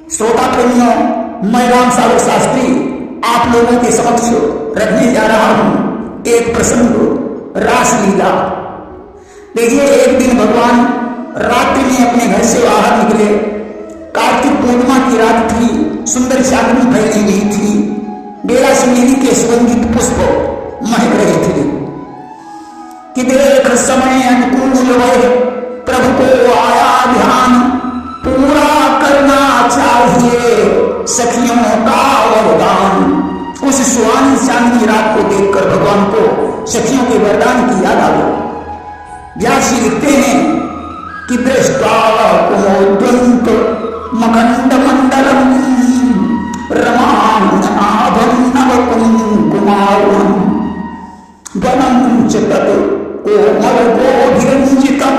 श्रोता प्रेमियों, मैं राम सागर शास्त्री आप लोगों के समक्ष रखने जा रहा हूं एक प्रसंग, रासलीला। देखिए, एक दिन भगवान रात्रि में अपने घर से बाहर निकले। कार्तिक पूर्णिमा की रात थी, सुंदर चांदनी फैली हुई थी, बेला चमेली के सुगंधित पुष्प महक रहे थे कि देख समय अनुकूल वह प्रभु को आया ध्यान, पूरा करना चाहिए सखियों का वरदान। उस सुहानी चांदनी रात को देखकर भगवान को सखियों के वरदान की याद आ गई। व्यास जी लिखते हैं कि दृष्टा कुमोद्वंत मकंद मंडलम रमानाभम नव कुमारम वनम च तत् कोमल गोभिरंजितम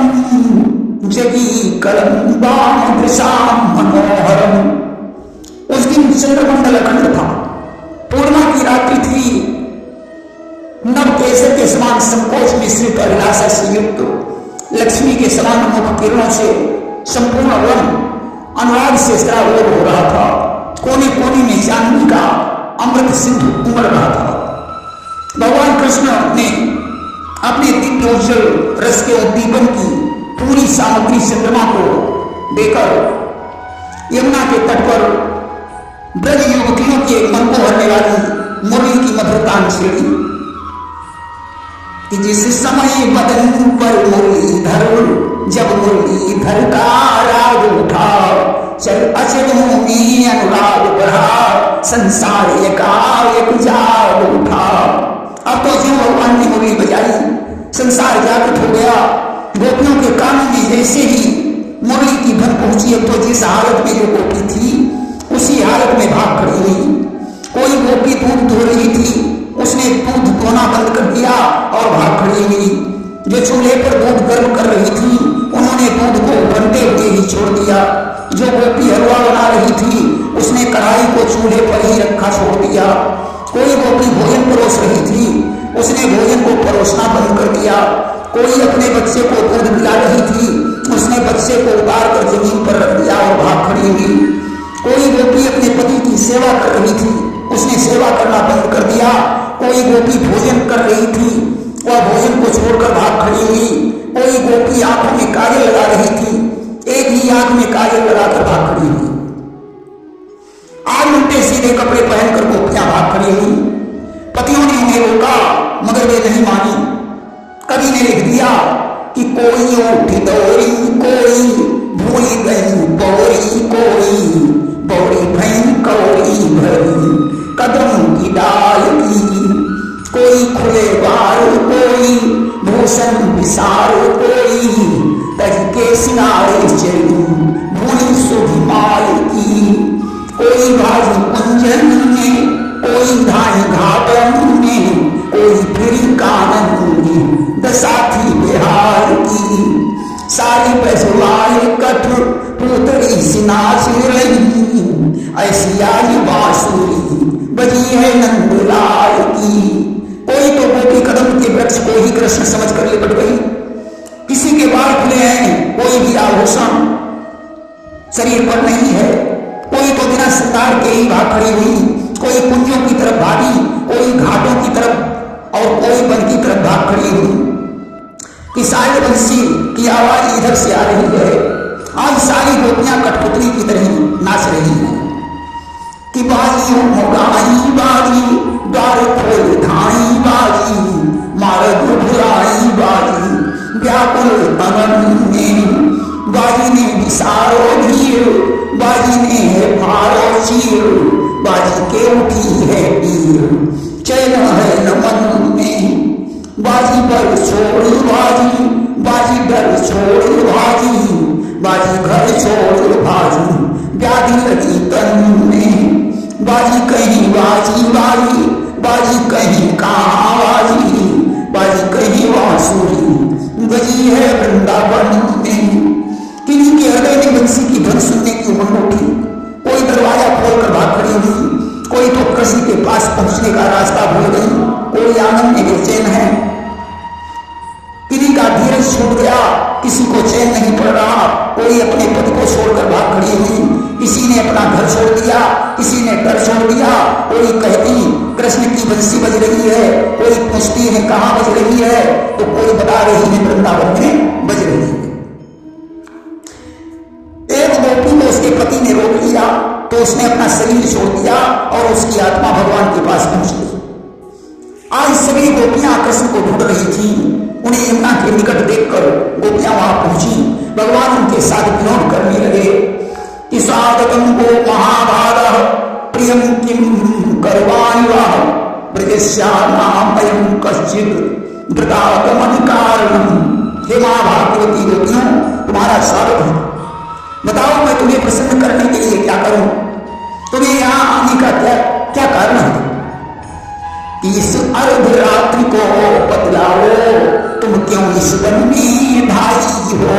जगी कलंबाम दृशाम मनोहरम। उस दिन चंद्रमंडल अखंड था, पूर्णिमा की रात्रि थी। नव केसर के समान संकोच मिश्रित अभिलाषा से युक्त लक्ष्मी के समान मुख किरणों से संपूर्ण वन अनुराग से सराबोर हो रहा था। कोने कोने में चांदनी का अमृत सिंधु उमड़ रहा था। भगवान कृष्ण ने अपने दिव्य उज्जवल रस के उद्दीपन की पूरी सामग्री चंद्रमा को देकर यमुना के तट पर ब्रज युवतियों के मन को भरने वाली मुरली की मधुरता छेड़ी कि जिस समय बदन पर मुरलीधर, जब मुरलीधर का राग उठा, चल अचलों में अनुराग बढ़ा, संसार एकाएक जाग उठा। अब तो जो भगवान ने मुरली बजाई, संसार जागृत हो गया। गोपियों के कानों में जैसे ही मुरली की धन पहुंची, अब तो जिस हालत में जो गोपी थी उसी हालत में भाग खड़ी हुई। कोई गोपी दूध धो रही थी, उसने दूध धोना बंद कर दिया और भाग खड़ी हुई। जो चूल्हे पर दूध गर्म कर रही थी, उन्होंने दूध को बनते हुए ही छोड़ दिया। जो गोपी हलवा बना रही थी, उसने कढ़ाई को चूल्हे पर ही रखा छोड़ दिया। कोई गोपी भोजन परोस रही थी, उसने भोजन को परोसना बंद कर दिया। कोई अपने बच्चे को दूध पिला रही थी, उसने बच्चे को उतार कर जमीन पर रख दिया और भाग खड़ी हुई। कोई गोपी अपने पति की सेवा कर रही थी, उसने सेवा करना बंद कर दिया। कोई गोपी भोजन कर रही थी, वह भोजन को छोड़कर भाग खड़ी हुई। कोई गोपी आंखों में काजल लगा रही थी, एक ही आंख में काजल लगाकर भाग खड़ी हुई। आज उल्टे सीधे कपड़े पहनकर गोपियां भाग खड़ी हुई। पतियों ने उन्हें रोका, मगर वे नहीं मानी। कवि ने लिख दिया कि कोई उठी दौड़ी, कोई भूल गई बौरी, कोई बौरी भई कौड़ी भरी कदम की डाल की। कोई खुले बाल, कोई भूषण विसार, कोई तरीके सिनारे चली भूली सुधी माल की। कोई भाजी कुंजन में, कोई धाई घाटन में, कोई फिरी कानन में दसाथी बिहार की। सारी पैसवाल कठ पुतरी सिनाच रही, ऐसी आई बांसुरी बजी है नंदलाल की। कोई तो गोपी कदम के वृक्ष को ही कृष्ण समझकर लिपट गई। किसी के बाल खुले हैं, कोई भी आभूषण शरीर पर नहीं है। कोई तो बिना सितार के ही भाग खड़ी हुई। कोई कुंजों की तरफ भागी, कोई घाटों की तरफ और कोई वन की तरफ भाग खड़ी हुई। कि सारी बंसी की आवाज इधर से आ रही है। आज सारी गोपियां कठपुतली की तरह नाच रही हैं कि बाजी मोगाई बाजी, द्वार खोल धाई बाजी, मारद भुलाई बाजी, व्याकुल अगन में बाजी ने विसारो धीर, बाजी ने है फारो चीर, बाजी के उठी है पीर, चैन है न मन में। बाजी पर छोड़ बाजी, बाजी डर छोड़ बाजी, बाजी घर छोड़ बाजी, व्याधि लगी तन में। बाजी कहीं बाजी बाजी, बाजी कहीं कहाँ बाजी, बाजी कहीं बांसुरी बजी है वृंदावन में। किन्हीं के हृदय में बंसी की धुन सुनने की उमंग उठी। कोई दरवाजा खोलकर भाग खड़ी हुई, कोई तो कृषि के पास पहुंचने का रास्ता भूल गई, कोई आंगन में बेचैन है। किन्हीं का धीरज छूट गया, किसी को चैन नहीं पड़ रहा। कोई अपने पति को छोड़कर भाग खड़ी हुई, घर छोड़ दिया, किसी ने डर छोड़ दिया। कोई कहती कृष्ण की बंसी बज रही है, कोई पूछती है कहाँ बज रही है, तो कोई बता रही है वृंदावन में बज रही है। एक गोपी को उसके पति ने रोक लिया तो उसने अपना शरीर छोड़ दिया और उसकी आत्मा भगवान के पास पहुंच गई। आज सभी गोपियां कृष्ण को ढूंढ रही थी। उन्हें यमुना के निकट देखकर गोपियां वहां पहुंची। भगवान उनके साथ विनोद करने लगे कि स्वागतम को महाभाग प्रियम किम करवाणि वा ब्रजस्यानाम अयं कश्चित् वृतागमन कारणम। हे महाभागवती गोपियों, तुम्हारा स्वागत है। बताओ मैं तुम्हें प्रसन्न करने के लिए क्या करूं? तुम्हें यहां आने का क्या कारण है कि इस अर्धरात्रि को बतलाओ, तुम क्यों इस वन में भाई हो?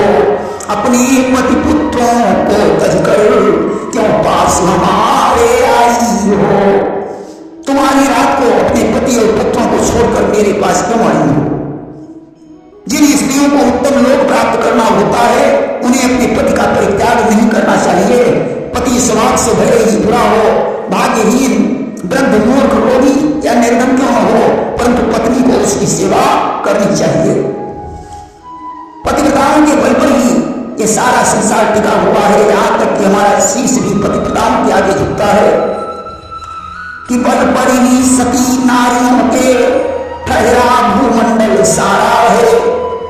अपने पति पुत्रों को तजकर क्यों पास हमारे आई हो? तुम्हारी रात को अपने पति और पुत्रों को छोड़कर मेरे पास क्यों आई हो? जिन स्त्रियों को उत्तम लोक प्राप्त करना होता है उन्हें अपने पति का परित्याग नहीं करना चाहिए। पति स्वभाव से भले ही बुरा हो, भाग्यहीन, वृद्ध, मूर्ख, रोगी या निर्धन क्यों न हो, परंतु पत्नी को उसकी सेवा करनी चाहिए। पतिव्रताओं के बल पर ही ये सारा संसार टिका हुआ है। यहां तक कि हमारा शीश भी पतिव्रताओं के आगे झुकता है कि बल पर ही सती नारियों के ठहरा भूमंडल सारा है।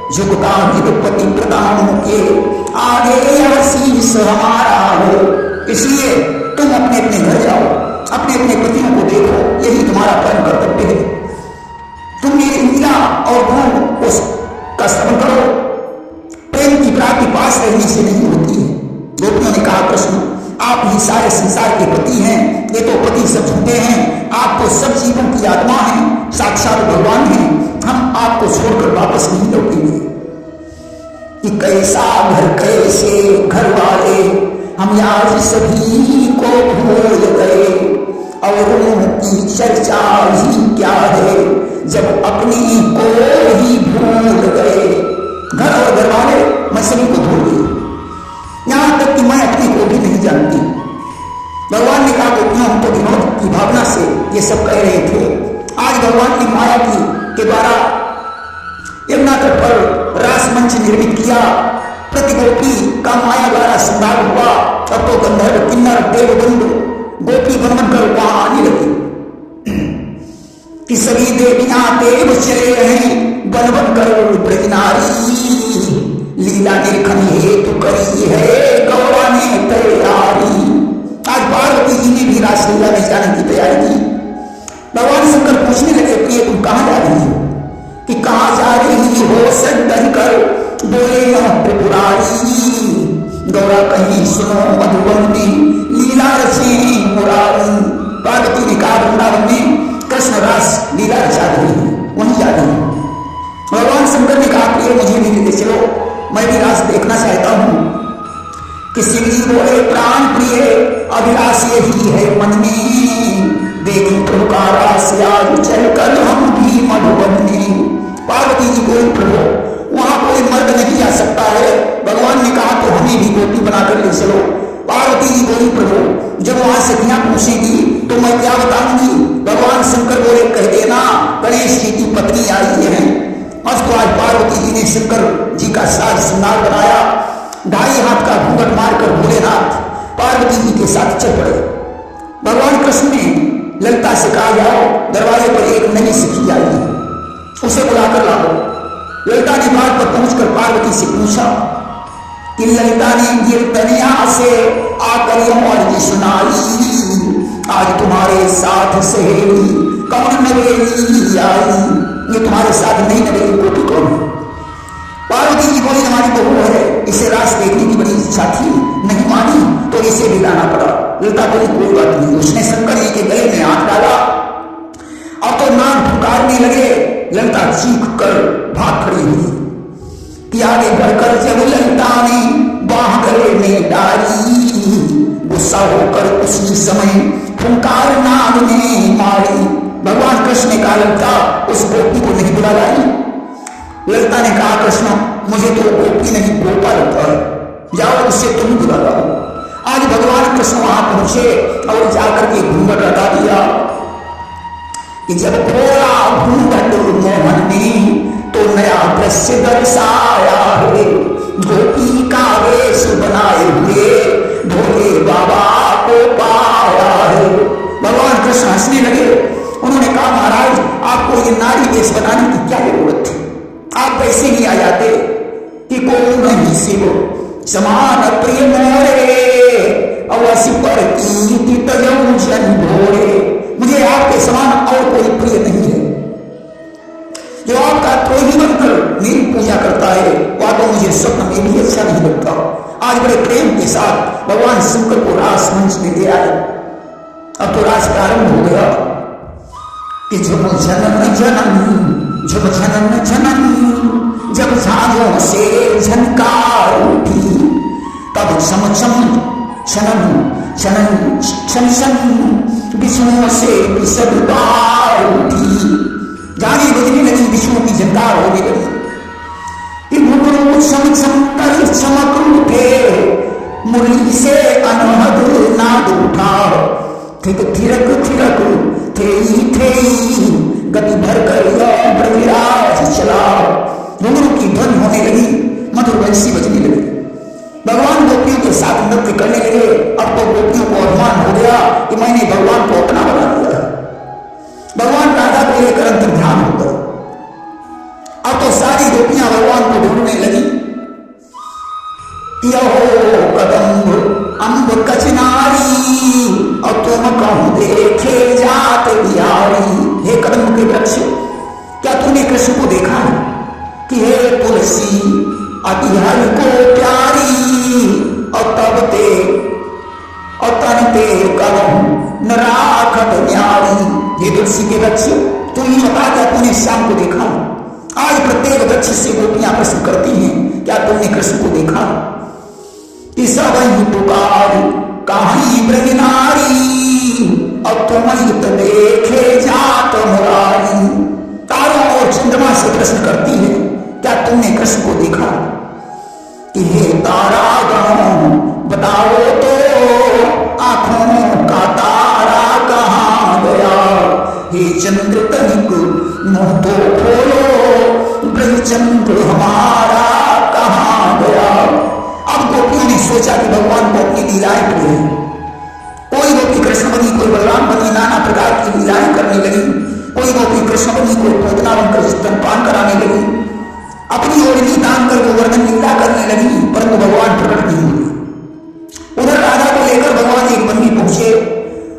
झुकता ही तो पतिव्रताओं के आगे यह शीश हमारा हो। इसलिए तुम अपने अपने घर जाओ, अपने अपने पतियों को देखो, यही तुम्हारा परम कर्तव्य है। तुम मेरी लीला और गुण का श्रवण करो। प्रेम की प्राप्ति पास रहने से नहीं होती है। गोपियों ने कहा कृष्ण आप ही सारे संसार के पति हैं, ये तो पति सब झूठे हैं, आप तो सब जीवों की आत्मा हैं, साक्षात भगवान हैं, हम आपको छोड़कर वापस नहीं लौटेंगे। कि कैसा घर कैसे घर वाले हम आज सभी को भूल गए, और उनकी चर्चा ही क्या है जब अपनी को ही भूल गए। घर और घर वाले मैं सभी को भूल गई, यहां तक कि मैं अपने को भी नहीं जानती। भगवान ने कहा गोपियों हम तो विनोद की भावना से ये सब कह रहे थे। आज भगवान ने माया के द्वारा यमुना तट पर रास मंच निर्मित किया। प्रति गोपी का माया द्वारा श्रृंगार हुआ। अब तो गंधर्व, किन्नर, देवबंधु गोपी बन बनकर वहां आने लगे कि सभी देवियां देव चले रहे बन बनकर ब्रजनारी। लीला निरखन हेतु करी है गौरा ने तैयारी। आज पार्वती जी ने भी रासलीला में जाने की तैयारी की। भगवान शंकर पूछने लगे प्रिय तुम कहां जा रही हो? कि कहां जा रही हो सदन कर बोले त्रिपुरारी। गौरा कहीं सुनो मधुवन में लीला रचे मुरारी। पार्वती ने कहा वृंदावन में कृष्ण रास लीला रचा रही है, वहीं जा रही है। भगवान शंकर ने कहा प्रिय मुझे भी लेते चलो, मैं भी रास देखना चाहता हूं। कि शिव जी बोले प्राण प्रिय अभिलाष यही है मन में, देखी प्रभु का रास आज चल कर हम भी मधुबन में। पार्वती जी बोले प्रभु वहां कोई मर्द नहीं आ सकता है। भगवान ने कहा तो हमें भी गोपी बनाकर ले चलो। पार्वती जी बोली प्रभु जब वहां सखियां पूछेगी तो मैं क्या बताऊंगी? भगवान शंकर बोले कह देना गणेश जी की पत्नी आई है। आज तो आज पार्वती जी ने शंकर जी का साज श्रृंगार बनाया। 2.5 हाथ का घूंघट मारकर भोलेनाथ पार्वती जी के साथ चल पड़े। भगवान कृष्ण ने ललिता से कहा जाओ दरवाजे पर एक नई सखी आई है, उसे बुलाकर लाओ। ललिता ने बात पर पहुंचकर पार्वती से पूछा कि ललिता ने कीर्तनिया से आकर यह सुनाई, आज तुम्हारे साथ सहेली कौन नवेली आई। ये तुम्हारे साथ नहीं नवेली गोपी कौन है? पार्वती जी बोली हमारी बहू है, इसे रास देखने की बड़ी इच्छा थी, नहीं मानी तो इसे भी लाना पड़ा। ललिता बोली कोई बात नहीं। उसने शंकर जी के गले में हाथ डाला और तो नाम पुकारने लगे। ललिता चीख कर भाग खड़ी हुई कि आगे बढ़कर जब ललिता ने बाह गले में डाली, गुस्सा होकर उसी समय फुंकार नाग ने मारी। भगवान कृष्ण ने कहा ललिता उस गोपी को नहीं बुला लाई। ललिता ने कहा कृष्ण मुझे तो गोपी नहीं गोपा लगता है, जाओ उससे तुम बुला लाओ। आज भगवान कृष्ण वहां पहुंचे और जाकर के घूंघट हटा दिया कि जब खोला घूंघट मोहन ने तो नया दृश्य दर्शाया है। गोपी का वेश बनाए हुए भोले बाबा को पाया है। भगवान कृष्ण हंसने लगे। उन्होंने कहा महाराज आपको ये नारी वेश बनाने की क्या जरूरत थी? आप वैसे ही आ जाते कि को नहीं शिव समान प्रिय मोरे अवश्य पर कीर्ति तजऊ जन भोरे। मुझे आपके समान और कोई प्रिय नहीं है। जो आपका द्रोही बनकर मेरी पूजा करता है वह तो मुझे स्वप्न में भी अच्छा नहीं लगता। आज बड़े प्रेम के साथ भगवान शंकर को रास मंच में ले आए। अब तो रास प्रारंभ हो गया कि झुम जनन जनन झुम जनन जनन जब झांझों से झनकार उठी तब छम छम छनन छनन छन छन विष्णु से विशद बार उठी। जाने बजने लगी विष्णु की झंकार होने लगी। सम समकर चमक उठे मुरली से अनहद नाद उठा। थिक थिरक थिरक थेई थेई गति भर कर ब्रजराज चला। घुंघरू की ध्वनि होने लगी, मधुर बंसी बजने लगी। भगवान गोपियों के साथ नृत्य करने लगे। अब तो गोपियों को अभिमान हो गया कि मैंने भगवान को अपना बना लिया। भगवान राधा को लेकर अंतर ध्यान हो गए। अब तो सारी गोपियां भगवान को ढूंढने लगी। कदम्ब अम्ब कचनारी और तुम कहूं देखे जात बिहारी। हे कदम्ब के वृक्ष, क्या तूने कृष्ण को देखा है कि हे तुलसी अतिहर को प्यारी और तब ते और तन ते कदम न राखत न्यारी। हे तुलसी के वृक्ष, तू ये बता क्या तूने श्याम को देखा? आज प्रत्येक वृक्ष से गोपियां प्रश्न करती हैं क्या तुमने कृष्ण को देखा? कि सब ही पुकार कहीं ब्रज नारी और तुम तो देखे जात मुरारी। तारों और चंद्रमा से प्रश्न करती है क्या तुमने कृष्ण को देखा? कि हे तारागण बताओ तो आंखों का तारा कहाँ गया? हे चंद्र तनिक मुंह तो खोलो ब्रज चंद्र हमारा कहाँ गया? अब गोपियों ने सोचा कि भगवान को अपनी लीलाएं प्रिय है। कोई गोपी कृष्ण बनी, कोई बलराम बनी, नाना प्रकार की लीलाएं करने लगी। कोई गोपी कृष्ण बनी, कोई पूतना बनकर स्तनपान कराने लगी। अपनी ओढ़नी तान कर गोवर्धन लीला करने लगी, परंतु भगवान प्रकट नहीं हुए। उधर राधा को लेकर भगवान एक वन में पहुंचे।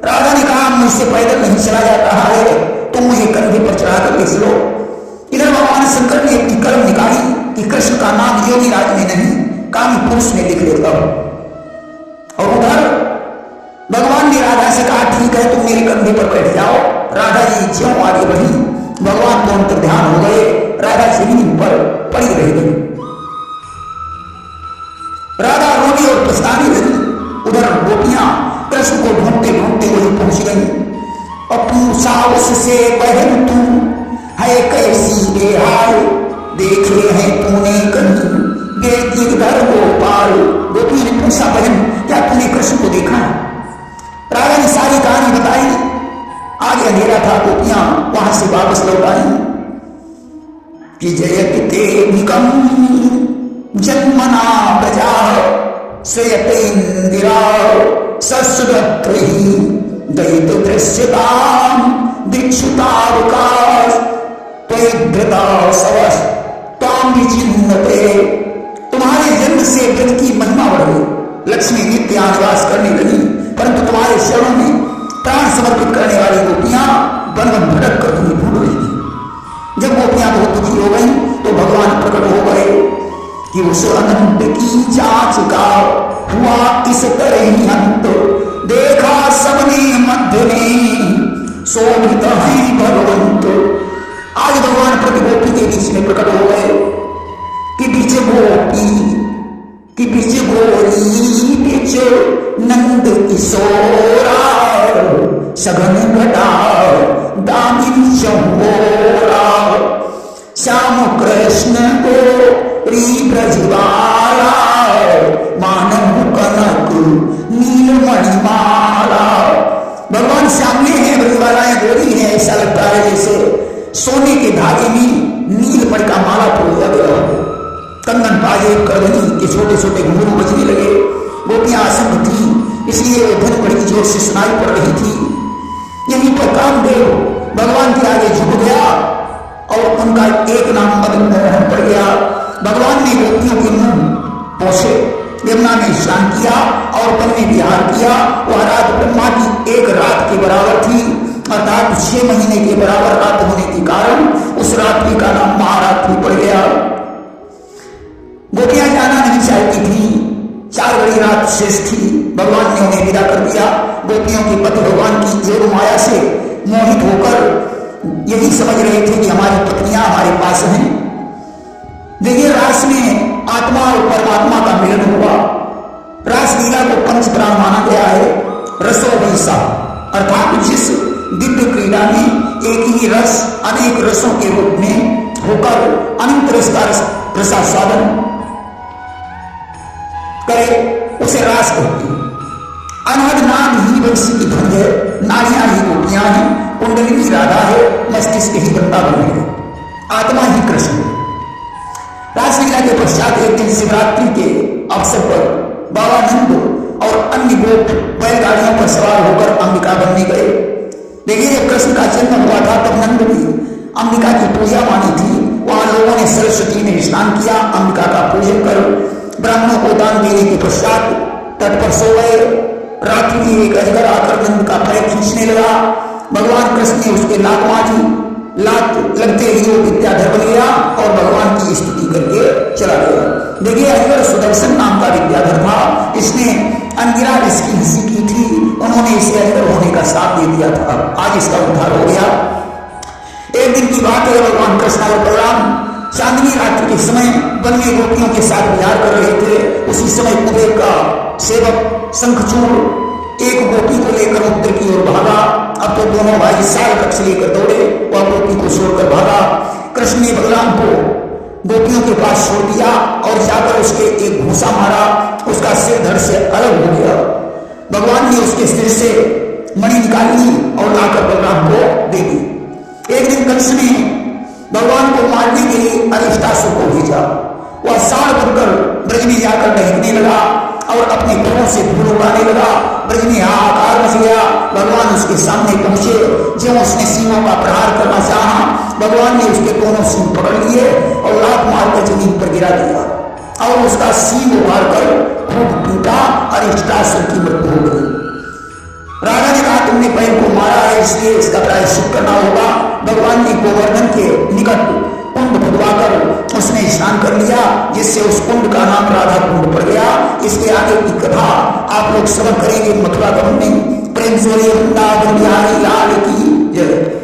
राधा ने कहा मुझसे पैदल नहीं चला जा रहा है, तुम मुझे कंधे पर चढ़ाकर ले चलो। इधर भगवान शंकर ने अपनी कलम निकाली कि कृष्ण का नाम योगी राज में नहीं कामी पुरुष में लिख लेता हूं। और उधर भगवान ने राधा से कहा ठीक है तुम मेरे कंधे पर बैठ जाओ। राधा जी ज्यों आगे बढ़ी, भगवान तो अंतर ध्यान हो गए। राधा जमीन पर पड़ी रह गई। राधा रोनी और पछताने लगी। उधर गोपियां कृष्ण को ढूंढते ढूंढते वही पहुंच गई। और पूछा उससे बहन तू है कैसी बेहाल, देखे हैं तूने कहीं गिरधर गोपाल। गोपी ने पूछा बहन क्या तूने कृष्ण को देखा? राधा ने सारी कहानी बताई। आगे अंधेरा था, गोपियां वहां से वापस लौट आई। कि जयति ते निकम जन्मना प्रजा श्रेयते इंदिरा ससुरत्रही दैत दृश्यताम दीक्षुतावकाश त्वयिद्रता सवश ताम विचिन्नते। तुम्हारे जन्म से व्रत की महिमा बढ़ गई। लक्ष्मी नित्य निवास करने लगी, परंतु तुम्हारे शरणों में प्राण समर्पित करने वाली गोपियां वन वन भटक कर तुम्हें ढूंढ रही थी। जब गोपियां बहुत दुखी हो गई तो भगवान प्रकट हो गए कि उस अनंत की जांच का हुआ इस तरह ही अंत। देखा सबने मध्य में शोभित है भगवंत। आज भगवान प्रति गोपी के बीच में प्रकट हो गए कि बीच गोपी कि बीच गोरी बीच नंद किशोरा सघन घटा दामिनी चंबोरा। श्याम कृष्ण को ब्रजवाला मानव कनक नीलमणि माला। भगवान सामने हैं, ब्रजबालाएं गोरी हैं, ऐसा लगता है जैसे सोने के धागे में नीलमणि का माला पिरोया गया हो। कंगन बाजे, करधनी के छोटे छोटे घुंघरू बजने लगे। गोपियां आसन्न थी, इसलिए वो धन बड़ी जोर से सुनाई पड़ रही थी। यहीं पर कामदेव भगवान के आगे झुक गया और उनका एक नाम मदन मोहन पड़ गया। भगवान ने गोपियों के मुंह पोछे, यमुना में स्नान किया और वन में विहार किया। वह रात ब्रह्मा की एक रात के बराबर थी, अर्थात 6 महीने के बराबर रात होने के कारण उस रात्रि का नाम महारात्रि पड़ गया। गोपियां जाना नहीं चाहती थी, 4 बड़ी रात शेष थी। भगवान ने उन्हें विदा कर दिया। गोपियों के पति भगवान की योग माया से मोहित होकर यही समझ रहे थे कि हमारी पत्नियां हमारे पास हैं। देखिए, रास में आत्मा और परमात्मा का मिलन हुआ। रासलीला को पंच प्राण माना गया है। रसो वैसा, अर्थात जिस दिव्य क्रीड़ा में एक ही रस अनेक रसों के रूप में होकर अनंत रस का रसास्वादन करे, उसे रास कहते हैं। अनहद नाम ही वंशी की धुन है, नारियां ही गोपियां हैं, कुंडलिनी राधा है, मस्तिष्क ही वृंदावन है, आत्मा ही कृष्ण है। रासलीला के पश्चात एक दिन शिवरात्रि के अवसर पर बाबा नंद और अन्य गोप बैलगाड़ियों पर सवार होकर अंबिका बनने गए। देखिए, जब कृष्ण का जन्म हुआ था तब नंद ने अंबिका की पूजा मानी थी। वहां लोगों ने सरस्वती में स्नान किया, अंबिका का पूजन कर ब्राह्मणों को दान देने के पश्चात तट पर सो गए। रात्रि में एक अजगर आकर नंद का पैर खींचने लगा। भगवान कृष्ण ने उसके लात मारी, लात लगते ही वो विद्याधर बन गया और भगवान की स्तुति करके चला गया। देखिए, अजगर सुदर्शन नाम का विद्याधर था। इसने अंगिरा जिसकी हंसी की थी, उन्होंने इसे अजगर होने का साथ दे दिया था। आज इसका उद्धार हो गया। एक दिन की बात है, भगवान कृष्ण और बलराम चांदनी रात्रि के समय वन में गोपियों के साथ विहार कर रहे थे। उसी समय कुबेर का सेवक शंखचूड़ एक गोपी को लेकर उत्तर की ओर भागा। अब तो दोनों भाई साल वृक्ष लेकर दौड़े, वह गोपी को छोड़कर भागा। कृष्ण ने बलराम को गोपियों के पास छोड़ दिया और जाकर उसके एक घूसा मारा। उसका सिर धड़ से अलग हो गया। भगवान ने उसके सिर से मणि निकाली और लाकर बलराम को दे दी। एक दिन कंस ने भगवान को मारने के लिए अरिष्टासुर को भेजा। वह साड़ बनकर ब्रज में जाकर बहकने लगा और अपने पैरों से धूल उड़ाने लगा। ब्रज में हाहाकार मच गया। भगवान उसके सामने पहुंचे। जब उसने सींगों का प्रहार करना चाहा, भगवान ने उसके दोनों सींग पकड़ लिए और लात मारकर जमीन पर गिरा दिया और उसका सींग उखाड़ कर खूब टूटा। अरिष्टासुर की मृत्यु हो गई। राजा ने कहा, तुमने पैर को मारा है, इसलिए इसका प्रायश्चित करना होगा। भगवान ने गोवर्धन के निकट कुंड खुदवाकर उसने स्नान कर लिया, जिससे उस कुंड का नाम राधा कुंड पड़ गया। इसके आगे की कथा आप लोग श्रवण करेंगे मथुरा गमन में। प्रेम से वृंदावन बिहारी लाल की जय।